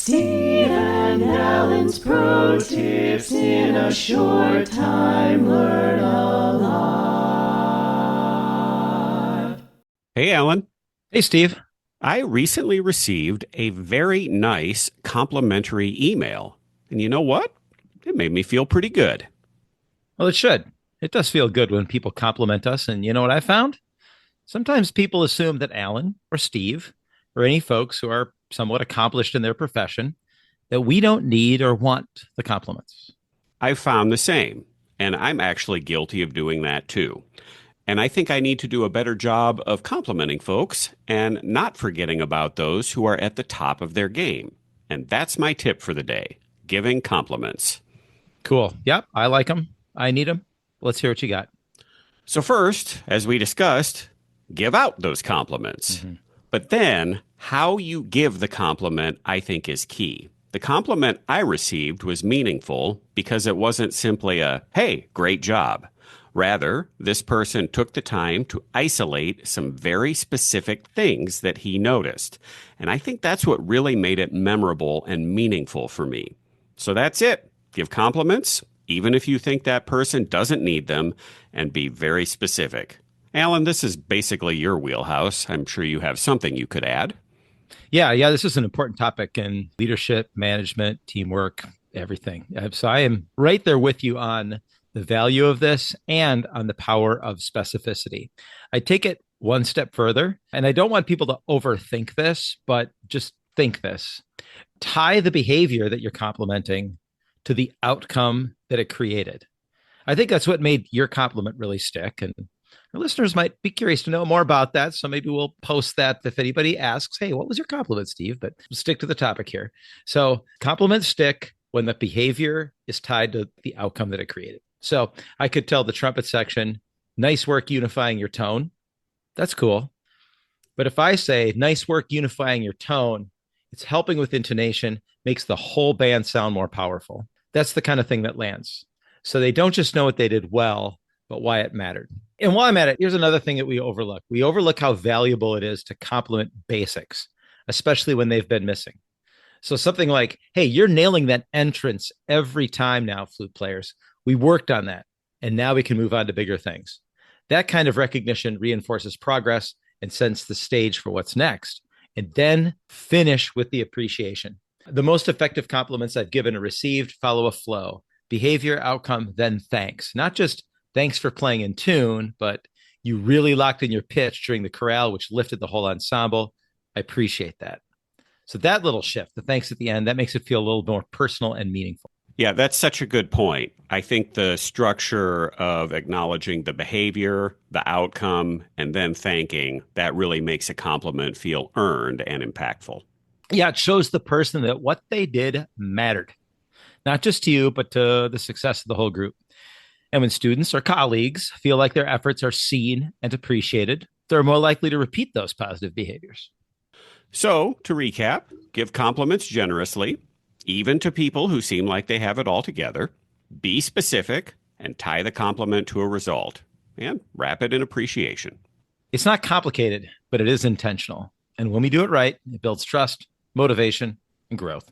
Steve and Alan's pro tips in a short time. Learn a lot. Hey, Alan. Hey, Steve. I recently received a very nice complimentary email. And you know what? It made me feel pretty good. Well, it should. It does feel good when people compliment us. And you know what I found? Sometimes people assume that Alan or Steve or any folks who are somewhat accomplished in their profession, that we don't need or want the compliments. I've found the same, and I'm actually guilty of doing that too. And I think I need to do a better job of complimenting folks and not forgetting about those who are at the top of their game. And that's my tip for the day, giving compliments. Cool. Yep. I like them. I need them. Let's hear what you got. So, first, as we discussed, give out those compliments. Mm-hmm. But then, how you give the compliment, I think, is key. The compliment I received was meaningful because it wasn't simply a, hey, great job. Rather, this person took the time to isolate some very specific things that he noticed. And I think that's what really made it memorable and meaningful for me. So that's it. Give compliments, even if you think that person doesn't need them, and be very specific. Alan, this is basically your wheelhouse. I'm sure you have something you could add. Yeah. This is an important topic in leadership, management, teamwork, everything. So I am right there with you on the value of this and on the power of specificity. I take it one step further, and I don't want people to overthink this, but just think this. Tie the behavior that you're complimenting to the outcome that it created. I think that's what made your compliment really stick. And our listeners might be curious to know more about that. So maybe we'll post that if anybody asks, hey, what was your compliment, Steve? But we'll stick to the topic here. So compliments stick when the behavior is tied to the outcome that it created. So I could tell the trumpet section, nice work unifying your tone. That's cool. But if I say, nice work unifying your tone, it's helping with intonation, makes the whole band sound more powerful. That's the kind of thing that lands. So they don't just know what they did well, but why it mattered. And while I'm at it, here's another thing that we overlook. We overlook how valuable it is to compliment basics, especially when they've been missing. So something like, hey, you're nailing that entrance every time now, flute players. We worked on that, and now we can move on to bigger things. That kind of recognition reinforces progress and sets the stage for what's next. And then finish with the appreciation. The most effective compliments I've given or received follow a flow. Behavior, outcome, then thanks. Not just thanks for playing in tune, but you really locked in your pitch during the chorale, which lifted the whole ensemble. I appreciate that. So that little shift, the thanks at the end, that makes it feel a little more personal and meaningful. Yeah, that's such a good point. I think the structure of acknowledging the behavior, the outcome, and then thanking, that really makes a compliment feel earned and impactful. Yeah, it shows the person that what they did mattered, not just to you, but to the success of the whole group. And when students or colleagues feel like their efforts are seen and appreciated, they're more likely to repeat those positive behaviors. So, to recap, give compliments generously, even to people who seem like they have it all together. Be specific and tie the compliment to a result. And wrap it in appreciation. It's not complicated, but it is intentional. And when we do it right, it builds trust, motivation, and growth.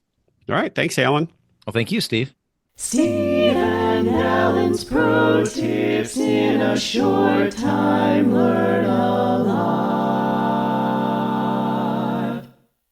All right. Thanks, Alan. Well, thank you, Steve. Steve and Alan's pro tips in a short time. Learn a lot.